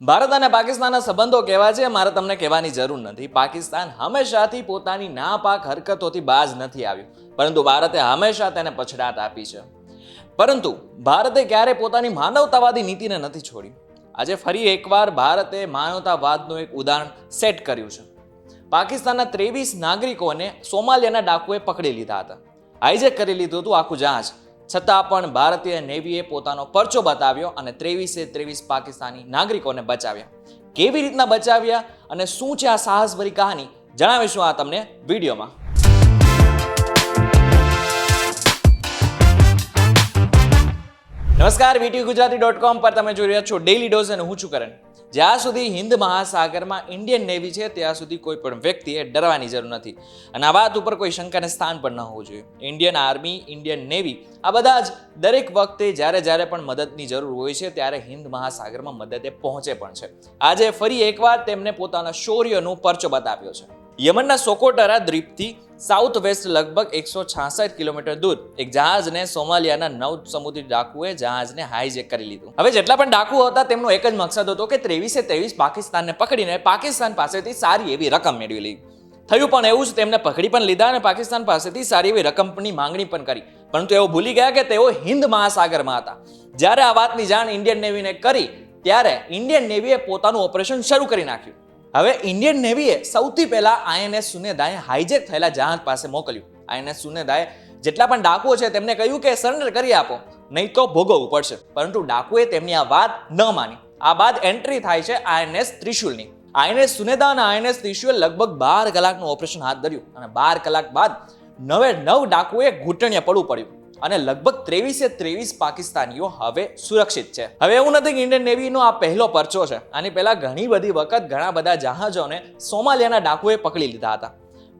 ભારત અને પાકિસ્તાનના સંબંધો કેવા છે મારે તમને કહેવાની જરૂર નથી. પાકિસ્તાન હંમેશાથી પોતાની નાપાક હરકતોથી બાજ નથી આવ્યું, પરંતુ ભારતે હંમેશા તેને પછડાટ આપી છે. પરંતુ ભારતે ક્યારેય પોતાની માનવતાવાદી નીતિને નથી છોડી. આજે ફરી એકવાર ભારતે માનવતાવાદનું એક ઉદાહરણ સેટ કર્યું છે. પાકિસ્તાનના 23 નાગરિકોને સોમાલિયાના ડાકુએ પકડી લીધા હતા. હાઈજેક કરી લીધું હતું આખું જહાજ. છતાં પણ ભારતીય નેવીએ પોતાનો પરચો બતાવ્યો અને 23 પાકિસ્તાની નાગરિકોને બચાવ્યા. કેવી રીતના બચાવ્યા અને શું છે આ સાહસભરી કહાની જણાવીશું આ તમને વિડીયોમાં. નમસ્કાર, VTVGujarati.com પર તમે જોઈ રહ્યા છો ડેઈલી ડોઝ અને હું છું કરણ. જ્યાં સુધી હિન્દ મહાસાગરમાં ઇન્ડિયન નેવી છે ત્યાં સુધી કોઈ પણ વ્યક્તિએ ડરવાની જરૂર નથી અને આ વાત ઉપર કોઈ શંકાને સ્થાન પણ ન હોવું જોઈએ. ઇન્ડિયન આર્મી, ઇન્ડિયન નેવી આ બધા જ દરેક વખતે જ્યારે પણ મદદની જરૂર હોય છે ત્યારે હિન્દ મહાસાગરમાં મદદે પહોંચે પણ છે. આજે ફરી એકવાર તેમને પોતાના શૌર્યનો પરચો બતાવ્યો છે. યમનના સોકોટરા દ્વીપથી સાઉથ વેસ્ટ લગભગ 166 કિલોમીટર દૂર એક જહાજને સોમાલિયાના 9 સમુદ્રી ડાકુએ જહાજને હાઈજેક કરી લીધું. હવે જેટલા પણ ડાકુઓ હતા તેમનો એક જ મકસદ હતો કે 23 પાકિસ્તાનને પકડીને પાકિસ્તાન પાસેથી સારી એવી રકમ મેળવી લેવી. થયું પણ એવું જ, તેમને પકડી પણ લીધા અને પાકિસ્તાન પાસેથી સારી એવી રકમની માંગણી પણ કરી. પરંતુ એઓ ભૂલી ગયા કે તેઓ હિન્દ મહાસાગરમાં હતા. જ્યારે આ વાતની જાણ ઇન્ડિયન નેવીને કરી ત્યારે ઇન્ડિયન નેવીએ પોતાનું ઓપરેશન શરૂ કરી નાખ્યું. હવે ઇન્ડિયન નેવીએ સૌથી પહેલા INS સુનેદાએ હાઈજેક થયેલા જહાજ પાસે મોકલ્યું. INS સુનેદાએ જેટલા પણ ડાકુઓ છે તેમને કહ્યું કે સરેન્ડર કરી આપો, નહીં તો ભોગવવું પડશે. પરંતુ ડાકુએ તેમની આ વાત ન માની. આ બાદ એન્ટ્રી થાય છે INS ત્રિશુલની. INS સુનેદા અને INS ત્રિશુલ લગભગ 12 કલાકનું ઓપરેશન હાથ ધર્યું અને 12 કલાક બાદ 9 ડાકુએ ઘૂંટણીએ પડવું પડ્યું અને લગભગ 23 પાકિસ્તાનીઓ હવે સુરક્ષિત છે. હવે એવું નથી કે ઇન્ડિયન નેવીનો આ પહેલો પરચો છે. આની પહેલા ઘણી બધી વખત ઘણા બધા જહાજોને સોમાલિયાના ડાકુએ પકડી લીધા હતા,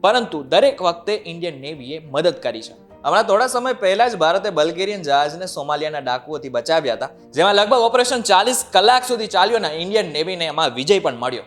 પરંતુ દરેક વખતે ઇન્ડિયન નેવીએ મદદ કરી છે. હમણાં થોડા સમય પહેલા જ ભારતે બલ્ગેરિયન જહાજને સોમાલિયાના ડાકુઓથી બચાવ્યા હતા, જેમાં લગભગ ઓપરેશન 40 કલાક સુધી ચાલ્યો અને ઇન્ડિયન નેવીને એમાં વિજય પણ મળ્યો.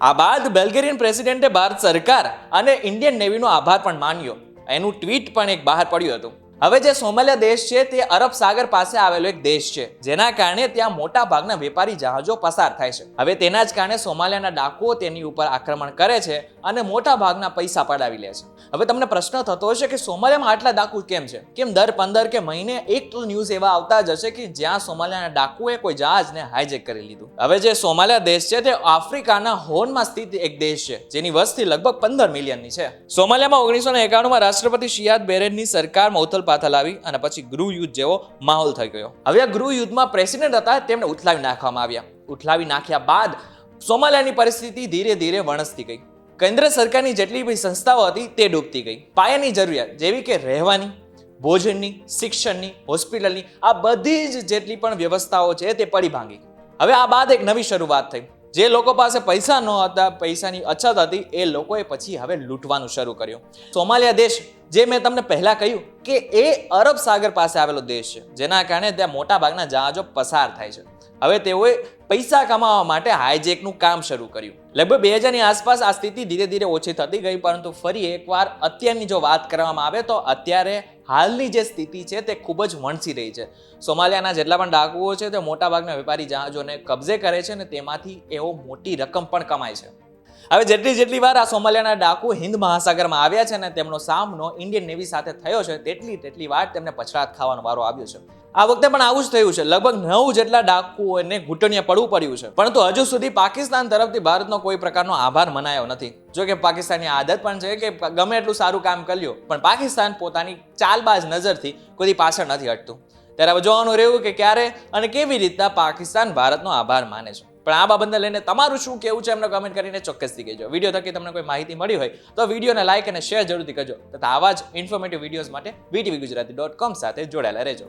આ બાદ બલ્ગેરિયન પ્રેસિડેન્ટે ભારત સરકાર અને ઇન્ડિયન નેવીનો આભાર પણ માન્યો. એનું ટ્વીટ પણ એક બહાર પડ્યું હતું. હવે જે સોમાલિયા દેશ છે તે અરબ સાગર પાસે આવેલો એક દેશ છે, જેના કારણે ત્યાં મોટા ભાગના વેપારી જહાજો પસાર થાય છે. હવે તેના જ કારણે સોમાલિયાના ડાકુઓ તેની ઉપર આક્રમણ કરે છે અને મોટા ભાગના પૈસા પડાવી લે છે. હવે તમને પ્રશ્ન થતો હશે કે સોમાલિયામાં આટલા ડાકુ કેમ છે? કેમ દર 15 કે મહિને એક તો ન્યૂઝ એવા આવતા જ હશે કે જ્યાં સોમાલિયાના ડાકુએ કોઈ જહાજને હાઈજેક કરી લીધું. હવે જે સોમાલિયા દેશ છે તે આફ્રિકાના હોર્નમાં સ્થિત એક દેશ છે, જેની વસ્તી લગભગ 15 મિલિયનની છે. સોમાલિયામાં 1991માં રાષ્ટ્રપતિ શિયાદ બેરેનની સરકાર મૌથલ લાવી અને પછી ગૃહ યુદ્ધ જેવો માહોલ થઈ ગયો. હવે આ ગૃહ યુદ્ધમાં પ્રેસિડેન્ટ હતા તેમને ઉથલાવી નાખવામાં આવ્યા. ઉથલાવી નાખ્યા બાદ સોમાલિયાની પરિસ્થિતિ ધીરે ધીરે વણસતી ગઈ. કેન્દ્ર સરકારની જેટલી બી સંસ્થાઓ હતી તે ડૂબતી ગઈ. પાયાની જરૂરિયાત જેવી કે રહેવાની, ભોજનની, શિક્ષણની, હોસ્પિટલની આ બધી જ જેટલી પણ વ્યવસ્થાઓ છે તે પડી ભાંગી. હવે આ બાદ એક નવી શરૂઆત થઈ. જે લોકો પાસે પૈસા ન હતા, પૈસાની અછત હતી, એ લોકોએ પછી હવે લૂંટવાનું શરૂ કર્યું. સોમાલિયા દેશ, જે મેં તમને પહેલા કહ્યું કે એ અરબ સાગર પાસે આવેલો દેશ છે, જેના કારણે ત્યાં મોટા ભાગના જહાજો પસાર થાય છે. હવે તેઓએ પૈસા કમાવા માટે હાઈજેકનું કામ શરૂ કર્યું. લગભગ 2000ની આસપાસ આ સ્થિતિ ધીરે ધીરે ઓછી થતી ગઈ, પરંતુ ફરી એકવાર અત્યારની જો વાત કરવામાં આવે તો અત્યારે હાલની જે સ્થિતિ છે તે ખૂબ જ વણસી રહી છે. સોમાલિયાના જેટલા પણ ડાકુઓ છે તે મોટા ભાગના વેપારી જહાજોને કબજે કરે છે અને તેમાંથી એઓ મોટી રકમ પણ કમાય છે. હવે જેટલી વાર આ સોમાલિયાના ડાકુ હિન્દ મહાસાગરમાં આવ્યા છે અને તેમનો સામનો ઇન્ડિયન નેવી સાથે થયો છે તેટલી વાર તેમને પછડાટ ખાવાનો વારો આવ્યો છે. આ વખતે પણ આવું જ થયું છે. લગભગ 9 જેટલા ડાકુઓને ઘૂંટણીએ પડવું પડ્યું છે, પરંતુ હજુ સુધી પાકિસ્તાન તરફથી ભારતનો કોઈ પ્રકારનો આભાર મનાયો નથી. જો કે પાકિસ્તાનની આદત પણ છે કે ગમે એટલું સારું કામ કર્યું પણ પાકિસ્તાન પોતાની ચાલબાજ નજરથી કોઈ પાછળ નથી હટતું. ત્યારે હવે જોવાનું રહ્યું કે ક્યારે અને કેવી રીતના પાકિસ્તાન ભારતનો આભાર માને છે. પણ આ બાબતને લઈને તમારું શું કહેવું છે એમને કમેન્ટ કરીને ચોક્કસથી કહેજો. વિડીયો થકી તમને કોઈ માહિતી મળી હોય તો વિડીયોને લાઈક અને શેર જરૂરથી કરજો તથા આવા જ ઇન્ફોર્મેટિવ વિડીયોઝ માટે VTVGujarati.com સાથે જોડાયેલા રહેજો.